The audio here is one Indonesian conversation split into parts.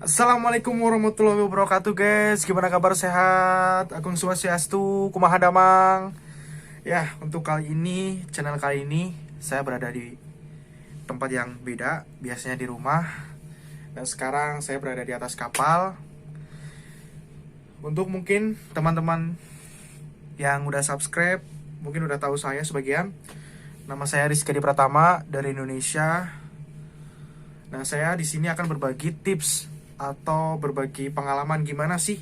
Assalamualaikum warahmatullahi wabarakatuh guys. Gimana kabar, sehat? Agung Swastiastu, Kumaha Damang. Ya, untuk channel kali ini saya berada di tempat yang beda. Biasanya di rumah, dan sekarang saya berada di atas kapal. Untuk mungkin teman-teman yang udah subscribe, mungkin udah tahu saya sebagian. Nama saya Rizky Pratama dari Indonesia. Nah, saya di sini akan berbagi tips atau berbagi pengalaman gimana sih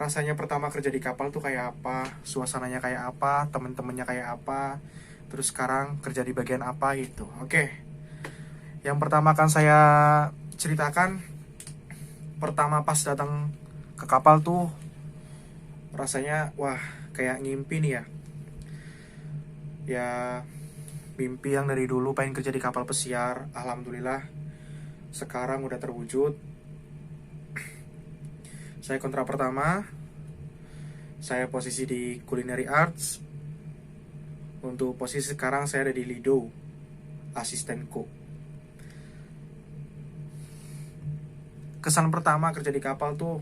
rasanya pertama kerja di kapal tuh kayak apa, suasananya kayak apa, temen-temennya kayak apa, terus sekarang kerja di bagian apa gitu. Oke, yang pertama akan saya ceritakan, pertama pas datang ke kapal tuh rasanya wah kayak ngimpi nih ya. Ya, mimpi yang dari dulu pengen kerja di kapal pesiar, alhamdulillah sekarang udah terwujud. Saya kontrak pertama, saya posisi di Culinary Arts. Untuk posisi sekarang saya ada di Lido, asisten cook. Kesan pertama kerja di kapal tuh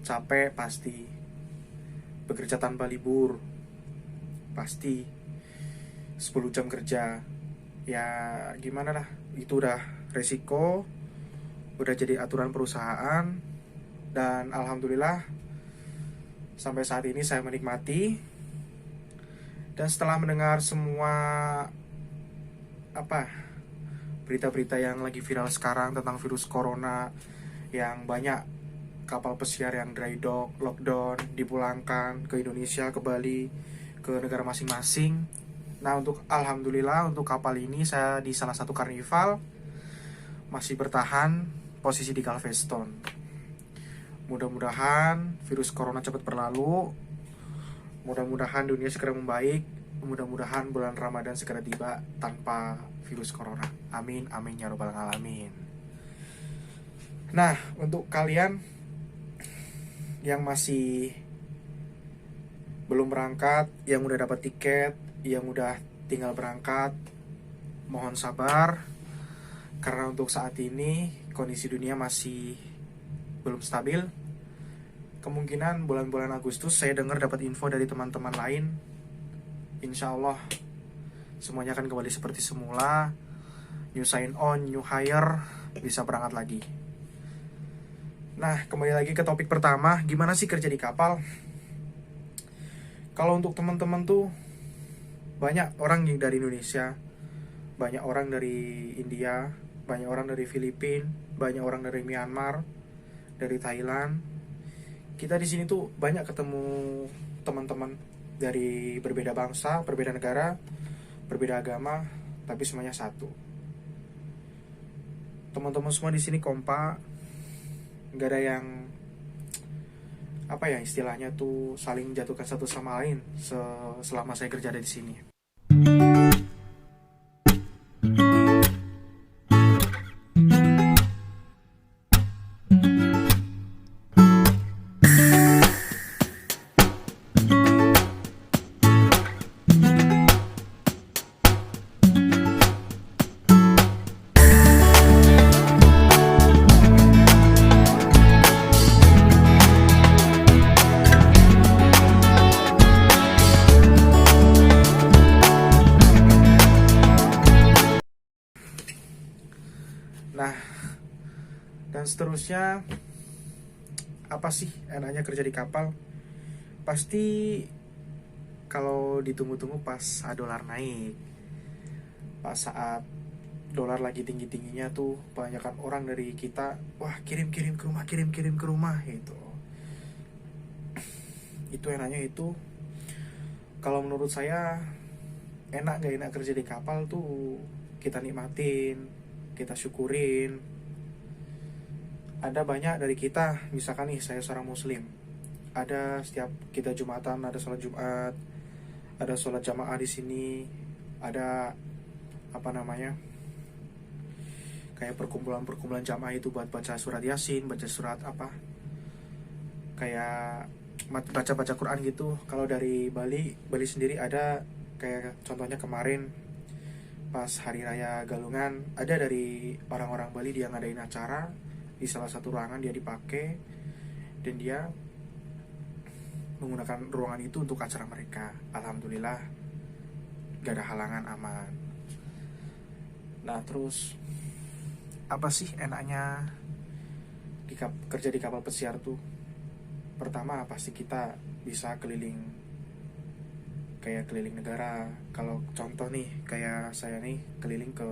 capek pasti, bekerja tanpa libur pasti, 10 jam kerja. Ya gimana lah, itu udah resiko, udah jadi aturan perusahaan. Dan alhamdulillah sampai saat ini saya menikmati. Dan setelah mendengar semua berita-berita yang lagi viral sekarang tentang virus corona, yang banyak kapal pesiar yang dry dock, lockdown, dipulangkan ke Indonesia, ke Bali, ke negara masing-masing. Nah, alhamdulillah untuk kapal ini saya di salah satu karnival masih bertahan posisi di Galveston. Mudah-mudahan virus corona cepat berlalu, mudah-mudahan dunia segera membaik, mudah-mudahan bulan Ramadan segera tiba tanpa virus corona. Amin, amin ya robbal alamin. Nah, untuk kalian yang masih belum berangkat, yang udah dapat tiket, yang udah tinggal berangkat, mohon sabar, karena untuk saat ini kondisi dunia masih belum stabil. Kemungkinan bulan-bulan Agustus saya dengar dapat info dari teman-teman lain, insya Allah semuanya akan kembali seperti semula. New sign on, new hire, bisa berangkat lagi. Nah, kembali lagi ke topik pertama, gimana sih kerja di kapal? Kalau untuk teman-teman tuh banyak orang yang dari Indonesia, banyak orang dari India, banyak orang dari Filipina, banyak orang dari Myanmar, dari Thailand. Kita di sini tuh banyak ketemu teman-teman dari berbeda bangsa, berbeda negara, berbeda agama, tapi semuanya satu. Teman-teman semua di sini kompak, nggak ada yang istilahnya tuh saling jatuhkan satu sama lain selama saya kerja di sini. Nah, dan seterusnya, apa sih enaknya kerja di kapal? Pasti kalau ditunggu-tunggu pas dolar naik, pas saat dolar lagi tinggi-tingginya tuh kebanyakan orang dari kita, wah kirim-kirim ke rumah, kirim-kirim ke rumah gitu. Itu enaknya itu. Kalau menurut saya, enak gak enak kerja di kapal tuh kita nikmatin, kita syukurin. Ada banyak dari kita, misalkan nih saya seorang muslim, ada setiap kita Jumatan ada sholat Jumat, ada sholat jamaah di sini, ada kayak perkumpulan jamaah itu buat baca surat Yasin, baca surat kayak baca Quran gitu. Kalau dari Bali sendiri ada kayak contohnya kemarin pas hari raya Galungan, ada dari orang-orang Bali yang ngadain acara di salah satu ruangan dia dipakai, dan dia menggunakan ruangan itu untuk acara mereka. Alhamdulillah gak ada halangan, aman. Nah terus apa sih enaknya kerja di kapal pesiar tuh? Pertama pasti kita bisa keliling, kayak keliling negara. Kalau contoh nih kayak saya nih keliling ke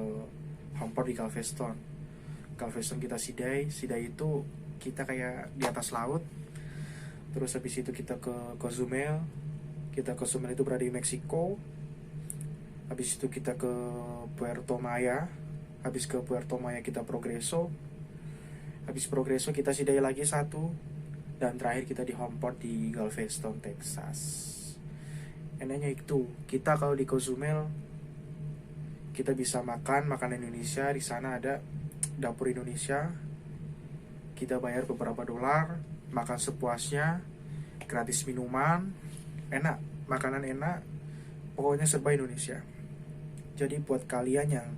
Homeport di Galveston kita sidai itu kita kayak di atas laut. Terus habis itu kita ke Cozumel itu berada di Meksiko. Habis itu kita ke Puerto Maya. Habis ke Puerto Maya kita Progreso. Habis Progreso kita sidai lagi satu. Dan terakhir kita di Homeport di Galveston, Texas. Enaknya itu, kita kalau di Cozumel kita bisa makan makanan Indonesia. Di sana ada dapur Indonesia. Kita bayar beberapa dolar, makan sepuasnya, gratis minuman, enak, makanan enak, pokoknya serba Indonesia. Jadi buat kalian yang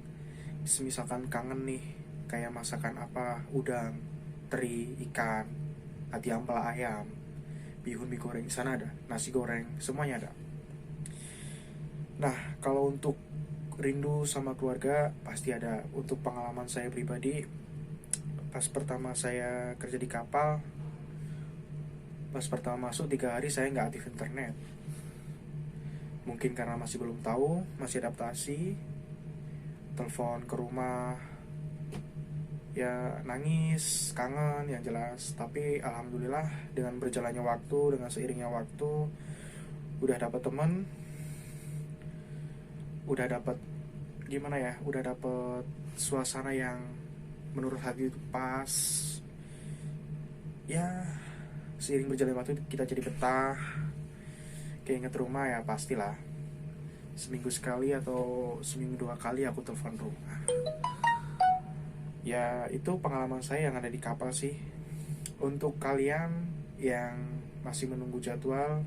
misalkan kangen nih, kayak masakan apa, udang, teri, ikan, hati ampela ayam, bihun mie goreng, sana ada, nasi goreng, semuanya ada. Nah, kalau untuk rindu sama keluarga pasti ada. Untuk pengalaman saya pribadi, pas pertama saya kerja di kapal, pas pertama masuk 3 hari saya nggak aktif internet. Mungkin karena masih belum tahu, masih adaptasi. Telepon ke rumah, ya nangis, kangen yang jelas. Tapi alhamdulillah dengan berjalannya waktu, dengan seiringnya waktu, udah dapat teman, udah dapat gimana ya, udah dapat suasana yang menurut hati itu pas. Ya seiring berjalannya waktu kita jadi betah, kayak inget rumah ya pastilah. Seminggu sekali atau seminggu 2 kali aku telepon rumah. Ya itu pengalaman saya yang ada di kapal sih. Untuk kalian yang masih menunggu jadwal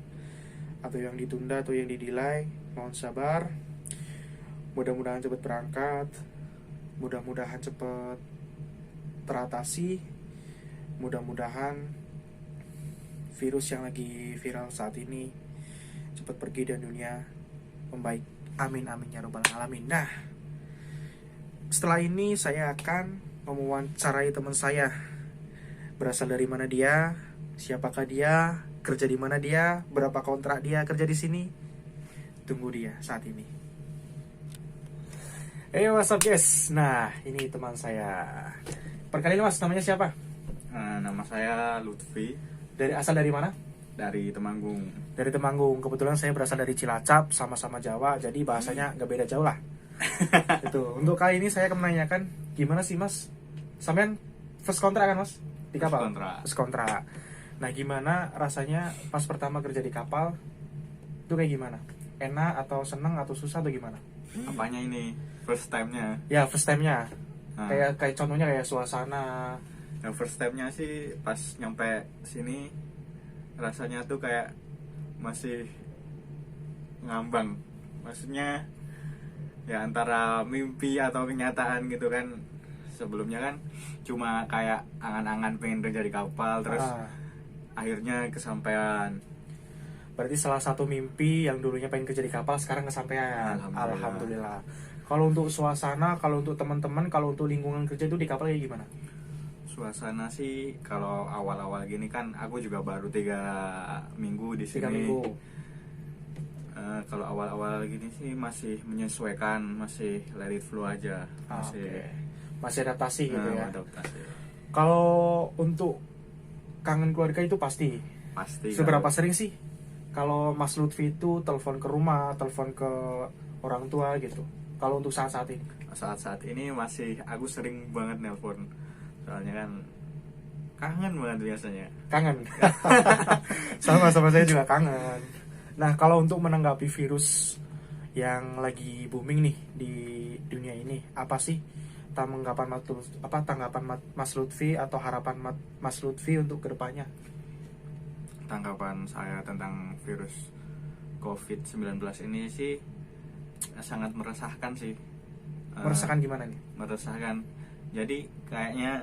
atau yang ditunda atau yang didelay, mohon sabar. Mudah-mudahan cepat berangkat, mudah-mudahan cepat teratasi, mudah-mudahan virus yang lagi viral saat ini cepat pergi dan dunia membaik. Amin amin ya robbal alamin. Nah, setelah ini saya akan mewawancarai teman saya. Berasal dari mana dia? Siapakah dia? Kerja di mana dia? Berapa kontrak dia kerja di sini? Tunggu dia saat ini. What's up guys? Nah, ini teman saya. Perkenalkan mas, namanya siapa? Nama saya Lutfi. Asal dari mana? Dari Temanggung. Dari Temanggung. Kebetulan saya berasal dari Cilacap, sama-sama Jawa, jadi bahasanya nggak beda jauh lah. Itu. Untuk kali ini saya akan menanyakan, gimana sih mas? Sampean first kontrak kan mas? Di kapal? First kontrak. Nah, gimana rasanya pas pertama kerja di kapal? Itu kayak gimana? Enak atau seneng atau susah atau gimana? Apanya ini? First time-nya? Ya, first time-nya. Kayak contohnya kayak suasana. Yang first time-nya sih pas nyampe sini rasanya tuh kayak masih ngambang. Maksudnya ya antara mimpi atau kenyataan gitu kan. Sebelumnya kan cuma kayak angan-angan pengen kerja di kapal, terus akhirnya kesampaian. Berarti salah satu mimpi yang dulunya pengen kerja di kapal sekarang kesampaian. Alhamdulillah. Kalau untuk suasana, kalau untuk teman-teman, kalau untuk lingkungan kerja itu di kapal kayak gimana? Suasana sih kalau awal-awal gini kan aku juga baru 3 minggu di sini. 3 minggu. Kalau awal-awal gini sih masih menyesuaikan, masih let it flow aja. Masih adaptasi gitu ya. Adaptasi. Kalau untuk kangen keluarga itu pasti. Seberapa sering sih kalau Mas Lutfi itu telepon ke rumah, telepon ke orang tua gitu? Kalau untuk saat-saat ini? Saat-saat ini masih aku sering banget nelpon. Soalnya kan kangen banget biasanya. Kangen. Sama-sama saya juga kangen. Nah, kalau untuk menanggapi virus yang lagi booming nih di dunia ini, apa sih tanggapan Mas Lutfi atau harapan Mas Lutfi untuk kedepannya? Tanggapan saya tentang virus COVID-19 ini sih sangat meresahkan sih. Meresahkan gimana nih? Meresahkan. Jadi kayaknya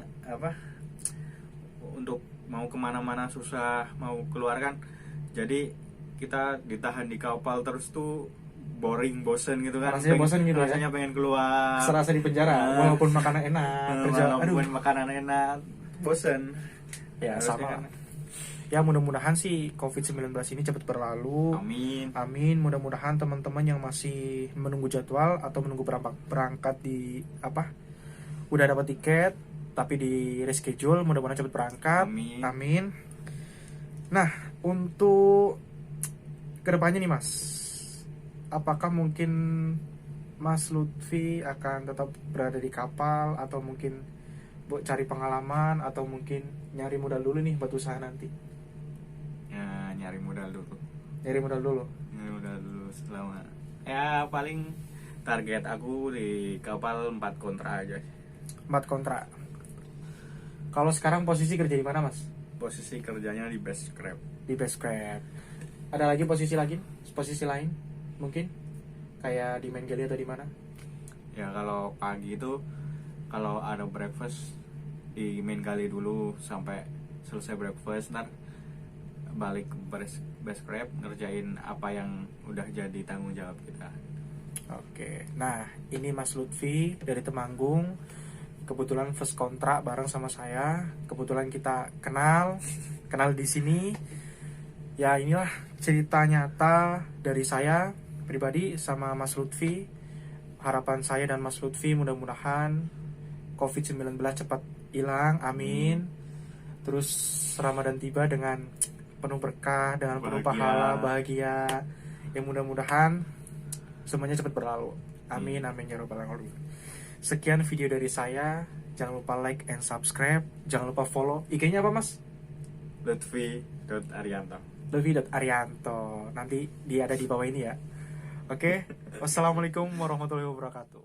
untuk mau kemana-mana susah mau keluar kan, jadi kita ditahan di kapal terus tuh boring, bosen gitu kan, Rasanya bosen gitu ya? rasanya pengen keluar, Serasa di penjara walaupun makanan enak, kerja walaupun makanan enak, bosen ya harusnya sama. kan. Ya mudah-mudahan sih COVID-19 ini cepat berlalu. Amin. Amin. Mudah-mudahan teman-teman yang masih menunggu jadwal atau menunggu berangkat di udah dapat tiket tapi di reschedule, mudah-mudahan cepat berangkat. Amin. Amin. Nah, untuk kedepannya nih Mas, apakah mungkin Mas Lutfi akan tetap berada di kapal atau mungkin cari pengalaman atau mungkin nyari modal dulu nih buat usaha nanti? Ya, nyari modal dulu Nyari modal dulu selama ya paling target aku di kapal 4 kontrak aja. 4 kontrak. Kalau sekarang posisi kerja di mana Mas? Posisi kerjanya di base scrap. Di base scrap. Ada lagi posisi lain mungkin kayak di main galley atau di mana? Ya kalau pagi itu kalau ada breakfast di main kali dulu sampai selesai breakfast, ntar balik ke base scrap ngerjain apa yang udah jadi tanggung jawab kita. Oke. Nah, ini Mas Lutfi dari Temanggung. Kebetulan first kontrak bareng sama saya. Kebetulan kita kenal di sini. Ya, inilah cerita nyata dari saya pribadi sama Mas Lutfi. Harapan saya dan Mas Lutfi mudah-mudahan COVID-19 cepat hilang, amin. Terus Ramadan tiba dengan penuh berkah, dengan penuh pahala, bahagia. Yang mudah-mudahan semuanya cepat berlalu. Amin, amin ya rabbal alamin. Sekian video dari saya. Jangan lupa like and subscribe. Jangan lupa follow. IG-nya apa Mas? Lutfi.Arianto. Lutfi.Arianto. Nanti dia ada di bawah ini ya. Oke. Wassalamualaikum warahmatullahi wabarakatuh.